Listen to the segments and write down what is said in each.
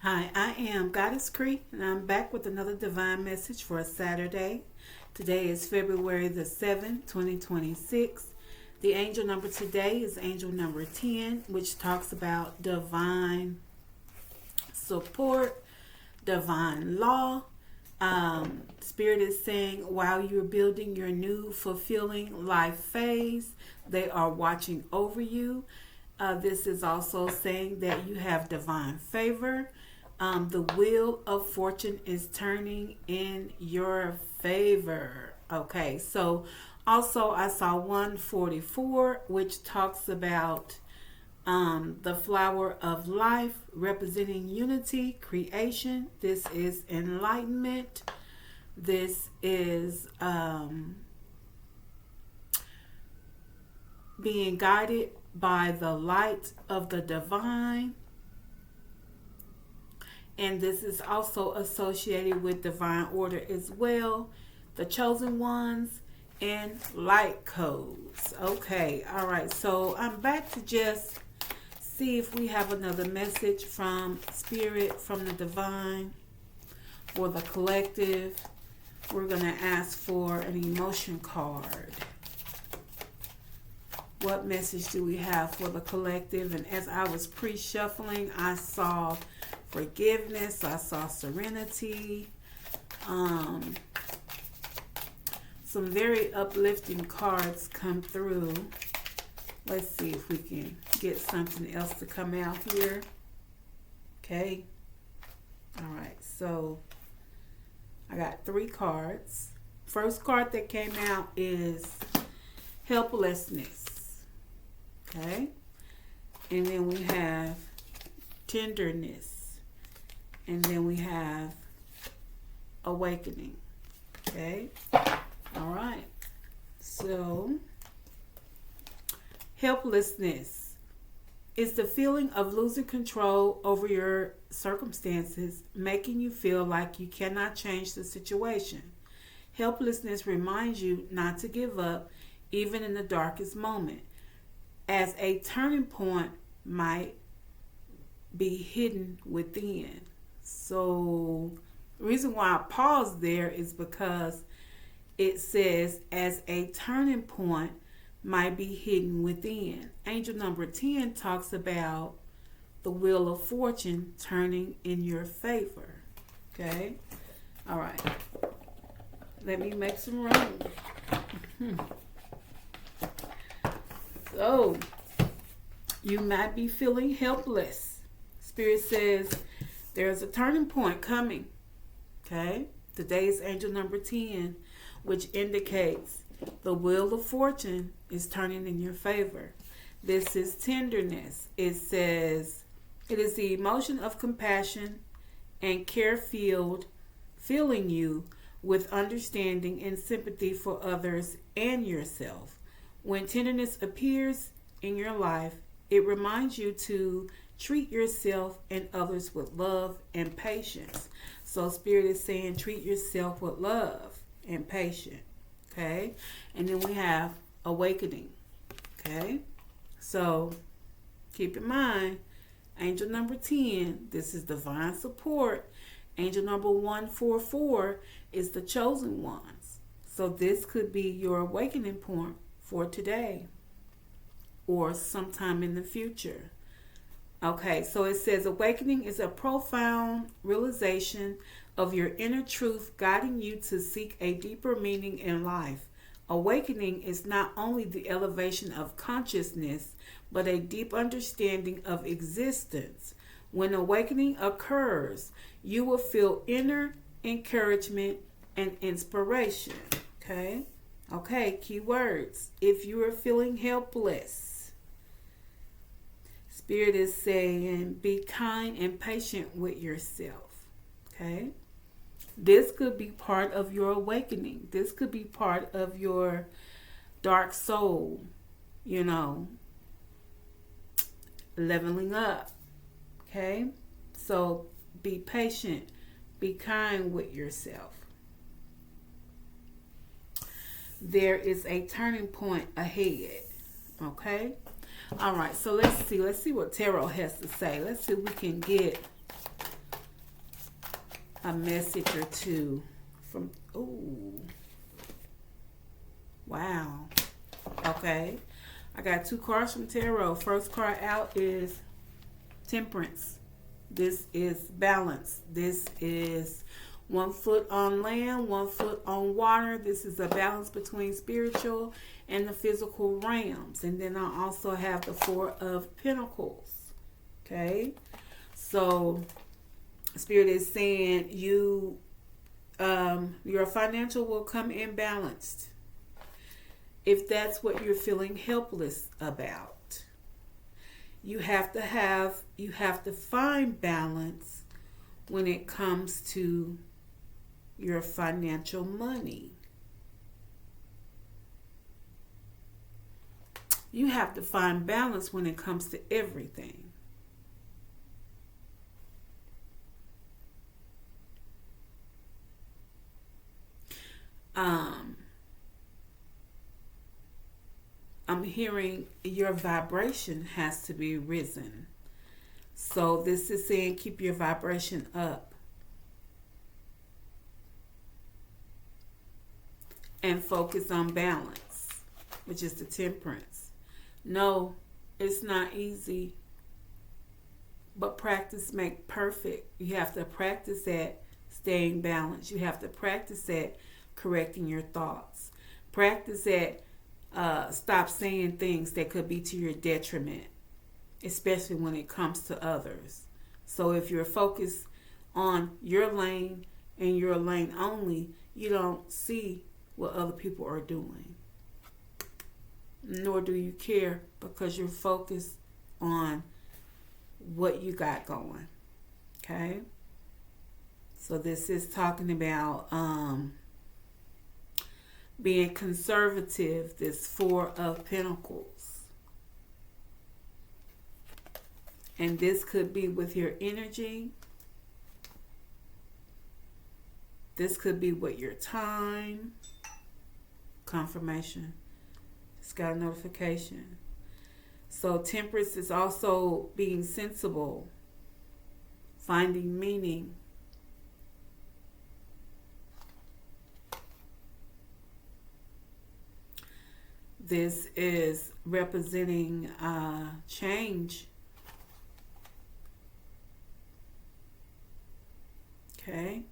Hi, I am Goddess Cree, and I'm back with another divine message for a Saturday. Today is February the 7th, 2026. The angel number today is angel number 10, which talks about divine support, divine law. Spirit is saying while you're building your new fulfilling life phase, they are watching over you. This is also saying that you have divine favor. The wheel of fortune is turning in your favor. Okay, so also I saw 144, which talks about the flower of life representing unity, creation. This is enlightenment. This is being guided by the light of the divine. And this is also associated with divine order as well, the chosen ones, and light codes. Okay, all right. So I'm back to just see if we have another message from Spirit, from the divine, or the collective. We're going to ask for an emotion card. What message do we have for the collective? And as I was pre-shuffling, I saw forgiveness, I saw serenity, some very uplifting cards come through. Let's see if we can get something else to come out here. Okay. All right. So I got 3 cards. First card that came out is helplessness. Okay. And then we have tenderness. And then we have awakening. Okay. All right. So helplessness is the feeling of losing control over your circumstances, making you feel like you cannot change the situation. Helplessness reminds you not to give up, even in the darkest moment, as a turning point might be hidden within. So the reason why I paused there is because it says as a turning point might be hidden within. Angel number 10 talks about the wheel of fortune turning in your favor. Okay? All right. Let me make some room. So, you might be feeling helpless. Spirit says there's a turning point coming. Okay? Today is angel number 10, which indicates the wheel of fortune is turning in your favor. This is tenderness. It says it is the emotion of compassion and care filled, filling you with understanding and sympathy for others and yourself. When tenderness appears in your life, it reminds you to treat yourself and others with love and patience. So Spirit is saying treat yourself with love and patience. Okay? And then we have awakening. Okay? So keep in mind, angel number 10, this is divine support. Angel number 144 is the chosen ones. So this could be your awakening point for today or sometime in the future. Okay, so it says awakening is a profound realization of your inner truth, guiding you to seek a deeper meaning in life. Awakening is not only the elevation of consciousness, but a deep understanding of existence. When awakening occurs, you will feel inner encouragement and inspiration. Okay? Okay, key words. If you are feeling helpless, Spirit is saying be kind and patient with yourself. Okay? This could be part of your awakening. This could be part of your dark soul, leveling up. Okay? So be patient. Be kind with yourself. There is a turning point ahead. Okay? All right, so let's see what tarot has to say. Let's see if we can get a message or two from, ooh, wow. Okay. I got 2 cards from Tarot. First card out is Temperance. This is balance. This is 1 foot on land, 1 foot on water. This is a balance between spiritual and the physical realms. And then I also have the 4 of Pentacles. Okay. So Spirit is saying your financial will come in balanced. If that's what you're feeling helpless about, you have to find balance when it comes to your financial money. You have to find balance when it comes to everything. I'm hearing your vibration has to be risen. So this is saying keep your vibration up. And focus on balance, which is the Temperance. No, it's not easy. But practice makes perfect. You have to practice at staying balanced. You have to practice at correcting your thoughts. Practice at stop saying things that could be to your detriment, especially when it comes to others. So if you're focused on your lane and your lane only, you don't see what other people are doing. Nor do you care because you're focused on what you got going. Okay? So this is talking about being conservative, this 4 of Pentacles. And this could be with your energy. This could be with your time. Confirmation. Just got a notification. So Temperance is also being sensible, finding meaning. This is representing change. Okay.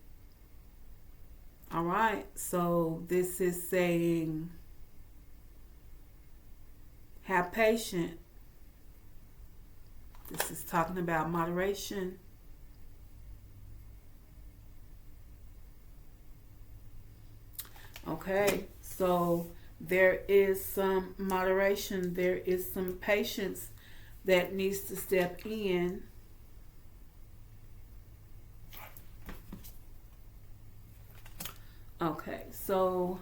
All right. So this is saying have patience. This is talking about moderation. Okay. So there is some moderation. There is some patience that needs to step in. Okay, so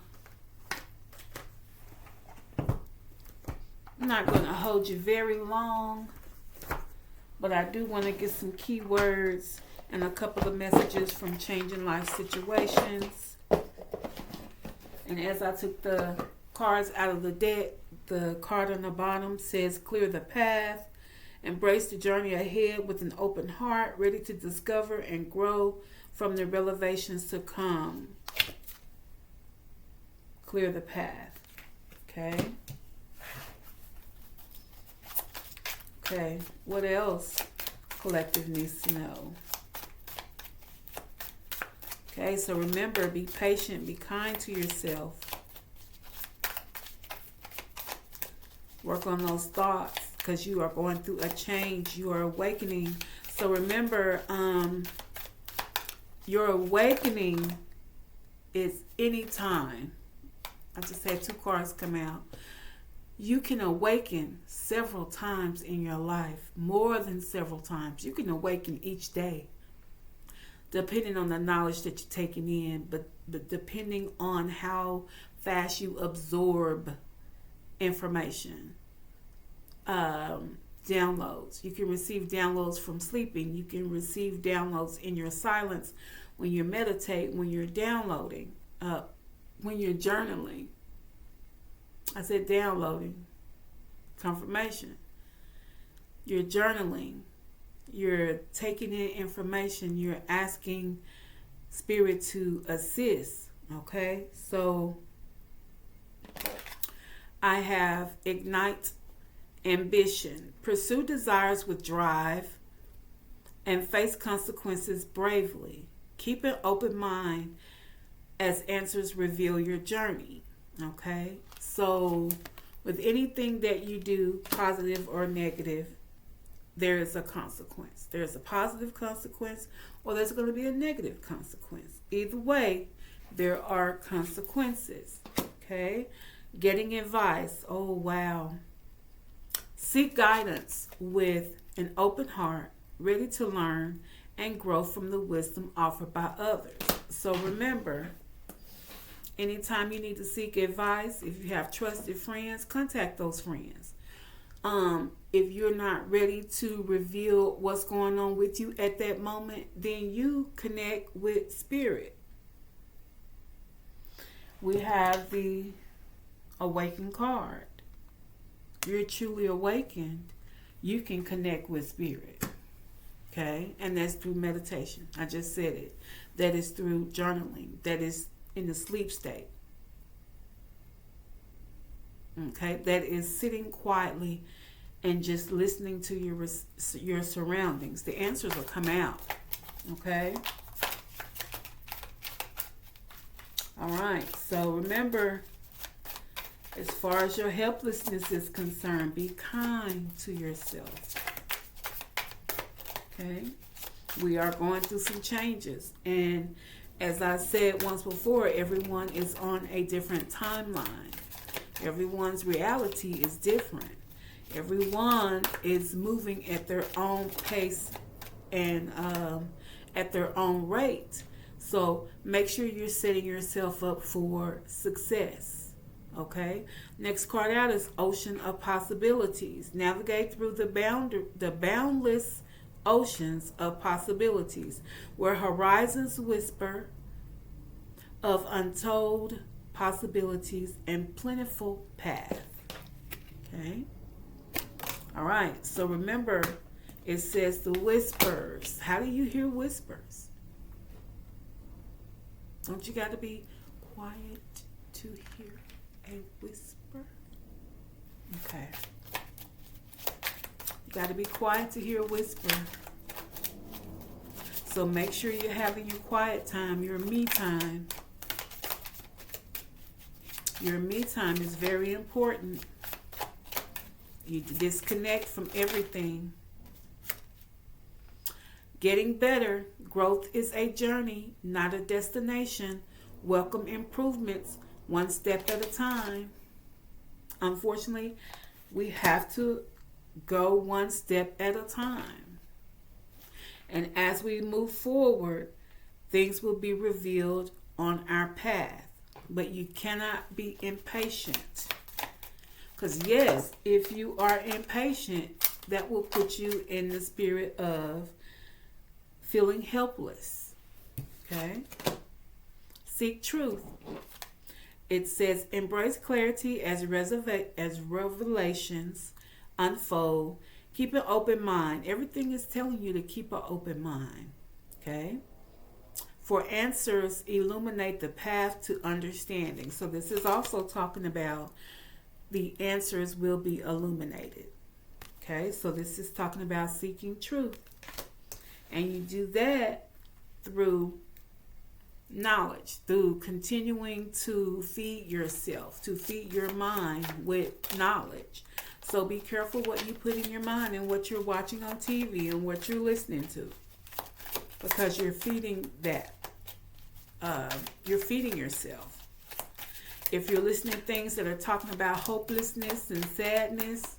I'm not going to hold you very long, but I do want to get some keywords and a couple of messages from Changing Life Situations. And as I took the cards out of the deck, the card on the bottom says clear the path, embrace the journey ahead with an open heart, ready to discover and grow from the revelations to come. Clear the path. Okay. Okay, what else collective needs to know? Okay, so remember, be patient, be kind to yourself. Work on those thoughts because you are going through a change. You are awakening. So remember, your awakening is any time. I just had 2 cards come out. You can awaken several times in your life, more than several times. You can awaken each day, depending on the knowledge that you're taking in, but depending on how fast you absorb information. Downloads. You can receive downloads from sleeping. You can receive downloads in your silence, when you meditate, when you're downloading, when you're journaling. I said downloading. Confirmation. You're journaling. You're taking in information. You're asking Spirit to assist. Okay, so I have ignite ambition, pursue desires with drive, and face consequences bravely. Keep an open mind as answers reveal your journey. Okay, so with anything that you do, positive or negative, there is a consequence. There's a positive consequence, or there's going to be a negative consequence. Either way, there are consequences. Okay, getting advice. Oh, wow. Seek guidance with an open heart, ready to learn and grow from the wisdom offered by others. So remember, anytime you need to seek advice, if you have trusted friends, contact those friends. If you're not ready to reveal what's going on with you at that moment, then you connect with Spirit. We have the Awakened card. You're truly awakened. You can connect with Spirit. Okay? And that's through meditation. I just said it. That is through journaling. That is in the sleep state. Okay? That is sitting quietly and just listening to your surroundings. The answers will come out. Okay? All right. So remember, as far as your helplessness is concerned, be kind to yourself. Okay? We are going through some changes. And as I said once before, everyone is on a different timeline. Everyone's reality is different. Everyone is moving at their own pace and at their own rate. So make sure you're setting yourself up for success. Okay? Next card out is Ocean of Possibilities. Navigate through the boundless oceans of possibilities, where horizons whisper of untold possibilities and plentiful path. Okay? All right. So remember, it says the whispers. How do you hear whispers? Don't you got to be quiet to hear a whisper? Okay. You got to be quiet to hear a whisper. So make sure you're having your quiet time, your me time. Your me time is very important. You disconnect from everything. Getting better. Growth is a journey, not a destination. Welcome improvements, one step at a time. Unfortunately, we have to go one step at a time. And as we move forward, things will be revealed on our path. But you cannot be impatient. Because yes, if you are impatient, that will put you in the spirit of feeling helpless. Okay? Seek truth. It says, embrace clarity as revelations unfold. Keep an open mind. Everything is telling you to keep an open mind. Okay? For answers, illuminate the path to understanding. So this is also talking about the answers will be illuminated. Okay? So this is talking about seeking truth. And you do that through knowledge, through continuing to feed yourself, to feed your mind with knowledge. So be careful what you put in your mind and what you're watching on TV and what you're listening to, because you're feeding that. You're feeding yourself. If you're listening to things that are talking about hopelessness and sadness,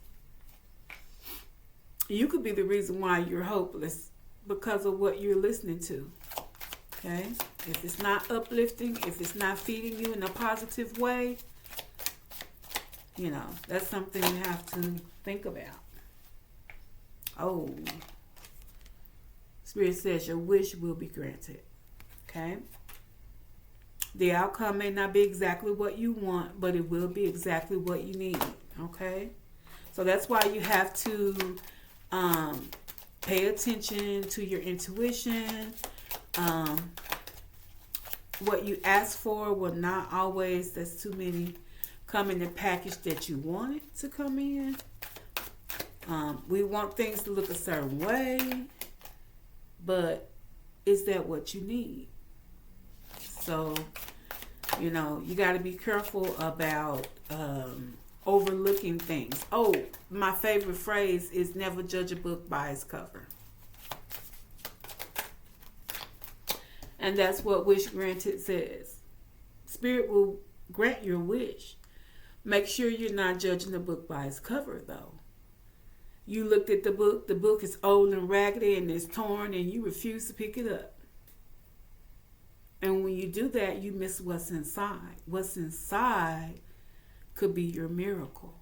you could be the reason why you're hopeless because of what you're listening to. Okay? If it's not uplifting, if it's not feeding you in a positive way, you know, that's something you have to think about. Oh. Spirit says your wish will be granted. Okay? The outcome may not be exactly what you want, but it will be exactly what you need. Okay? So that's why you have to pay attention to your intuition. what you ask for will not always, that's too many, come in the package that you want it to come in. We want things to look a certain way, but is that what you need? So, you know, you got to be careful about overlooking things. Oh, my favorite phrase is never judge a book by its cover. And that's what Wish Granted says. Spirit will grant your wish. Make sure you're not judging the book by its cover, though. You looked at the book is old and raggedy and it's torn, and you refuse to pick it up. And when you do that, you miss what's inside. What's inside could be your miracle.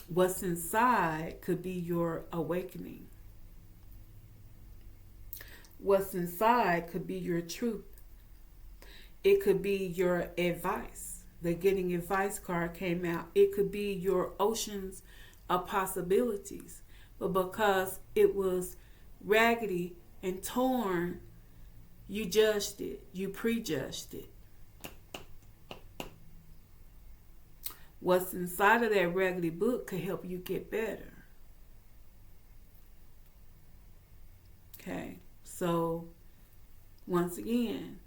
What's inside could be your awakening. What's inside could be your truth. It could be your advice. The Getting Advice card came out. It could be your oceans of possibilities. But because it was raggedy and torn, you judged it. You prejudged it. What's inside of that raggedy book could help you get better. Okay, so once again,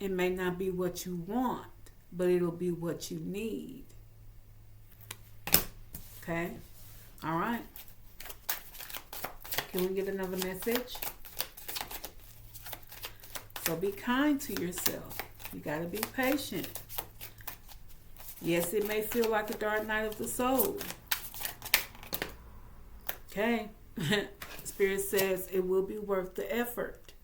it may not be what you want, but it'll be what you need. Okay, all right. Can we get another message? So be kind to yourself. You got to be patient. Yes, it may feel like a dark night of the soul. Okay. Spirit says it will be worth the effort.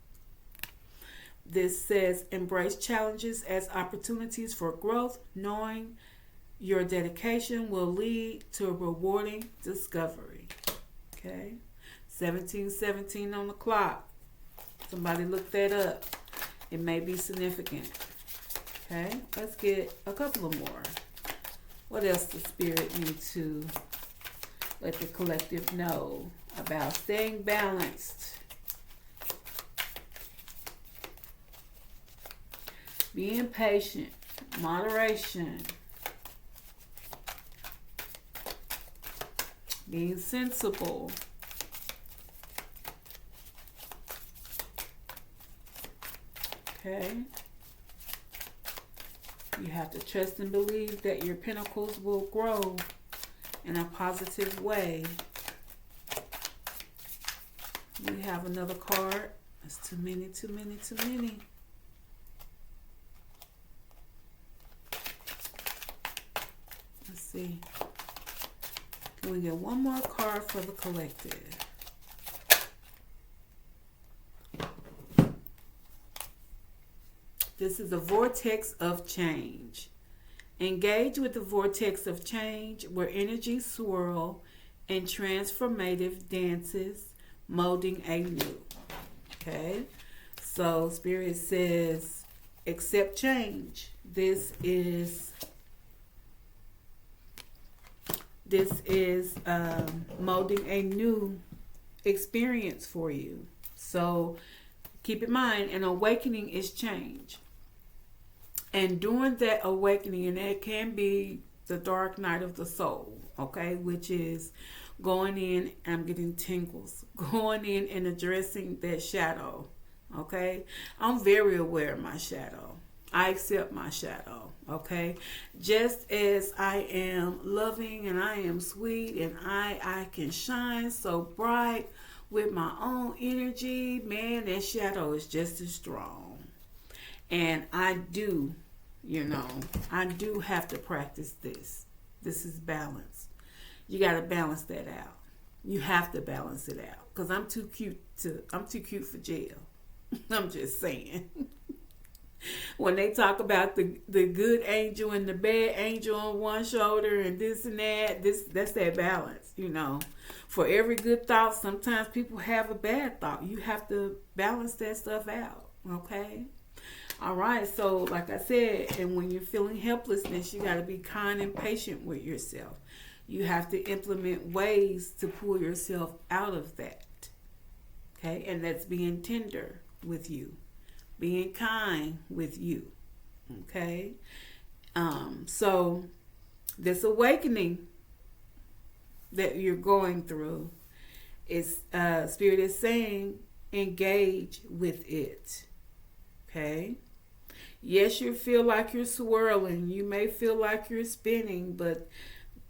This says embrace challenges as opportunities for growth, knowing your dedication will lead to a rewarding discovery. Okay. 1717 on the clock. Somebody look that up. It may be significant. Okay. Let's get a couple of more. What else does Spirit need to let the collective know about staying balanced? Being patient, moderation, being sensible, okay? You have to trust and believe that your pinnacles will grow in a positive way. We have another card. That's too many, too many, too many. Let's see. Can we get one more card for the collective? This is a vortex of change. Engage with the vortex of change where energies swirl in transformative dances, molding a new. Okay? So Spirit says, accept change. This is molding a new experience for you. So keep in mind, an awakening is change. And during that awakening, and that can be the dark night of the soul, okay, which is going in, I'm getting tingles, going in and addressing that shadow, okay? I'm very aware of my shadow. I accept my shadow, okay? Just as I am loving and I am sweet and I can shine so bright with my own energy, man, that shadow is just as strong. And I do have to practice this. This is balance. You got to balance that out. You have to balance it out. Because I'm too cute for jail. I'm just saying. When they talk about the good angel and the bad angel on one shoulder and this and that, that's that balance, you know. For every good thought, sometimes people have a bad thought. You have to balance that stuff out, okay? All right, so like I said, and when you're feeling helplessness, you got to be kind and patient with yourself. You have to implement ways to pull yourself out of that, okay? And that's being tender, with you, being kind with you. Okay? So this awakening that you're going through is Spirit is saying engage with it. Okay? Yes, you feel like you're swirling. You may feel like you're spinning, but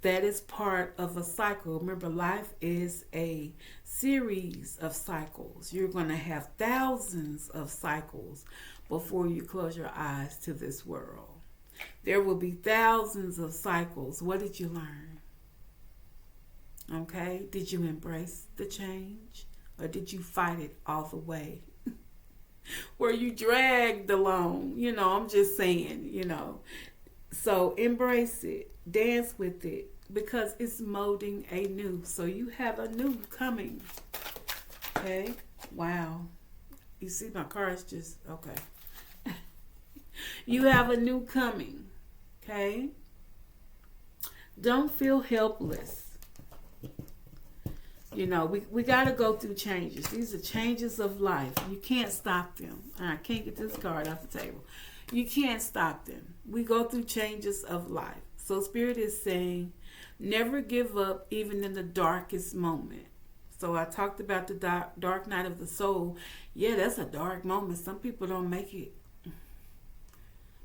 that is part of a cycle. Remember, life is a series of cycles. You're going to have thousands of cycles before you close your eyes to this world. There will be thousands of cycles. What did you learn? Okay? Did you embrace the change? Or did you fight it all the way? Were you dragged along? I'm just saying, So embrace it. Dance with it. Because it's molding a new. So you have a new coming. Okay? Wow. You see my car is just, okay. You have a new coming. Okay? Don't feel helpless. We got to go through changes. These are changes of life. You can't stop them. I can't get this card off the table. You can't stop them. We go through changes of life. So Spirit is saying, never give up even in the darkest moment. So I talked about the dark night of the soul. Yeah, that's a dark moment. Some people don't make it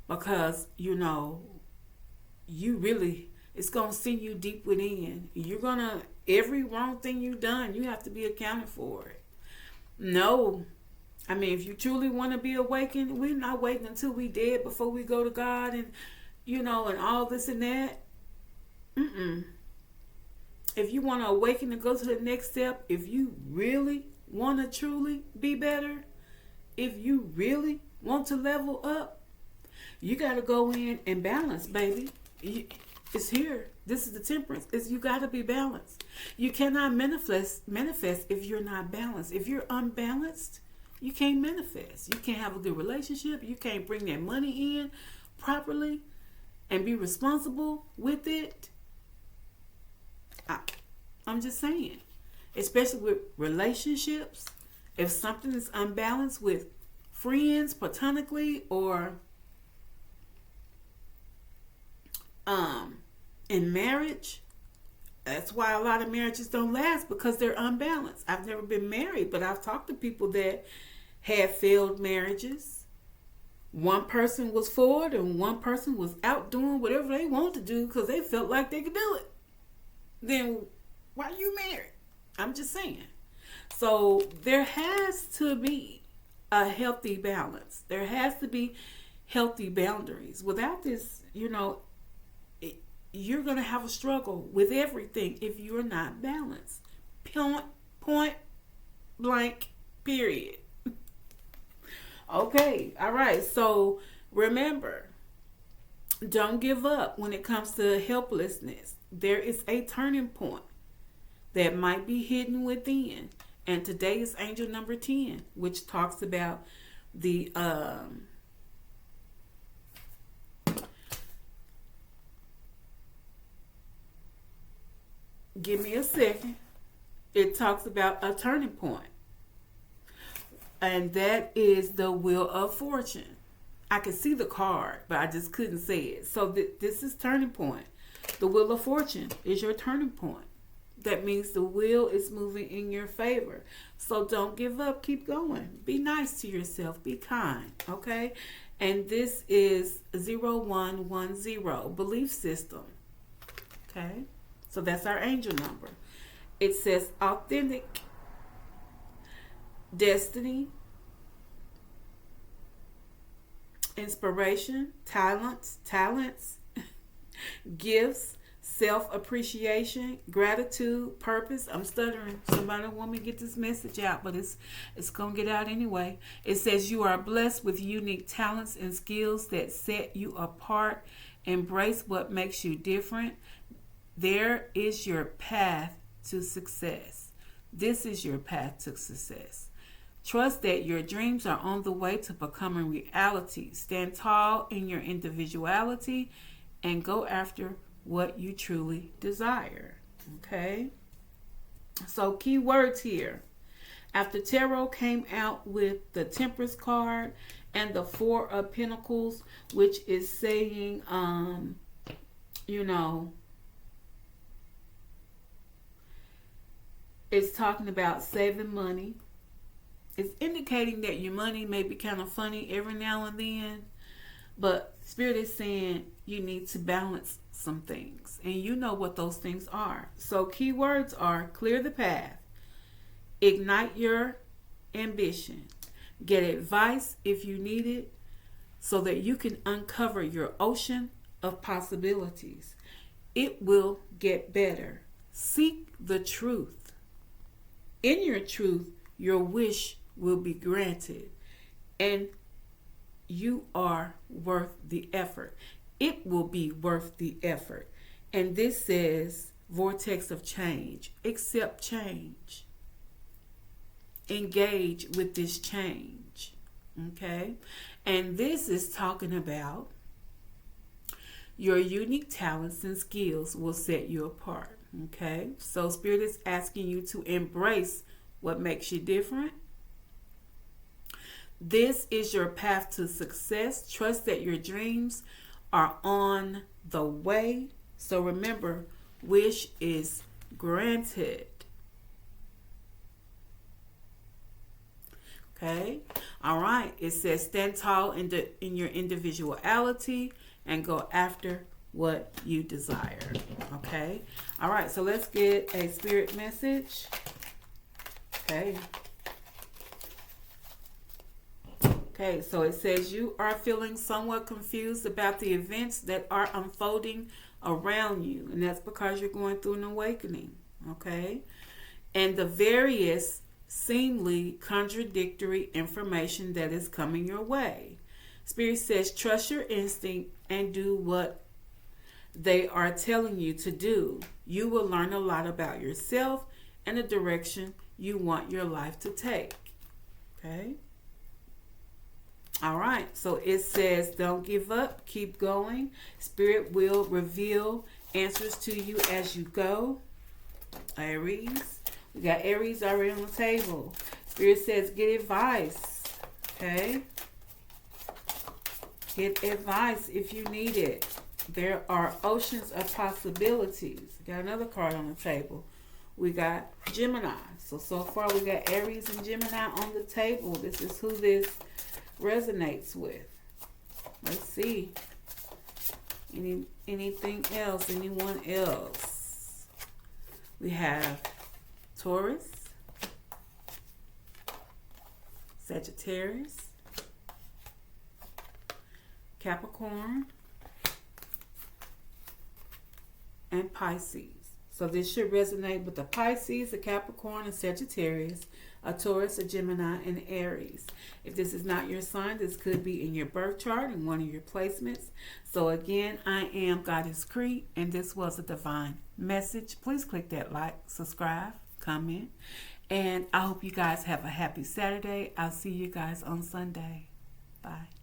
because, it's going to send you deep within. Every wrong thing you've done, you have to be accounted for it. No. If you truly want to be awakened, we're not waiting until we dead before we go to God and, and all this and that. If you want to awaken and go to the next step, if you really want to truly be better, if you really want to level up, you got to go in and balance, baby. It's here. This is the temperance. You got to be balanced. You cannot manifest if you're not balanced. If you're unbalanced, you can't manifest. You can't have a good relationship. You can't bring that money in properly and be responsible with it. I'm just saying, especially with relationships, if something is unbalanced with friends, platonically, or in marriage, that's why a lot of marriages don't last, because they're unbalanced. I've never been married, but I've talked to people that had failed marriages. One person was forward and one person was out doing whatever they wanted to do because they felt like they could do it. Then why are you married? I'm just saying. So there has to be a healthy balance. There has to be healthy boundaries. Without this, you're going to have a struggle with everything if you're not balanced. Point blank, period. Okay, all right. So remember, don't give up when it comes to helplessness. There is a turning point that might be hidden within. And today is angel number 10, which talks about the give me a second. It talks about a turning point. And that is the Wheel of Fortune. I could see the card, but I just couldn't say it. So this is turning point. The Wheel of Fortune is your turning point. That means the wheel is moving in your favor. So don't give up. Keep going. Be nice to yourself. Be kind. Okay? And this is 0110, belief system. Okay? So that's our angel number. It says authentic, destiny, inspiration, talents, gifts, self-appreciation, gratitude, purpose. I'm stuttering. Somebody want me to get this message out, but it's going to get out anyway. It says you are blessed with unique talents and skills that set you apart. Embrace what makes you different. There is your path to success. This is your path to success. Trust that your dreams are on the way to becoming reality. Stand tall in your individuality and go after what you truly desire. Okay? So key words here. After Tarot came out with the Temperance card and the Four of Pentacles, which is saying, you know, it's talking about saving money. It's indicating that your money may be kind of funny every now and then, but Spirit is saying you need to balance some things, and you know what those things are. So keywords are clear the path, ignite your ambition, get advice if you need it, so that you can uncover your ocean of possibilities. It will get better. Seek the truth. In your truth, your wish will be granted, and you are worth the effort. It will be worth the effort. And this says vortex of change. Accept change. Engage with this change. Okay? And this is talking about your unique talents and skills will set you apart. Okay? So Spirit is asking you to embrace what makes you different. This is your path to success. Trust that your dreams are on the way. So remember, wish is granted. Okay? All right. It says stand tall in your individuality and go after what you desire. Okay? All right. So let's get a spirit message. Okay. Okay, so it says you are feeling somewhat confused about the events that are unfolding around you. And that's because you're going through an awakening. Okay? And the various seemingly contradictory information that is coming your way. Spirit says trust your instinct and do what they are telling you to do. You will learn a lot about yourself and the direction you want your life to take. Okay? All right, so it says don't give up, keep going. Spirit will reveal answers to you as you go. Aries, we got Aries already on the table. Spirit says get advice. Okay, get advice if you need it. There are oceans of possibilities. Got another card on the table. We got Gemini. So far we got Aries and Gemini on the table. This is who this resonates with. Let's see. Anything else? Anyone else? We have Taurus, Sagittarius, Capricorn, and Pisces. So this should resonate with the Pisces, the Capricorn, and Sagittarius, a Taurus, a Gemini, and Aries. If this is not your sign, this could be in your birth chart in one of your placements. So again, I am Goddess Cree, and this was a divine message. Please click that like, subscribe, comment, and I hope you guys have a happy Saturday. I'll see you guys on Sunday. Bye.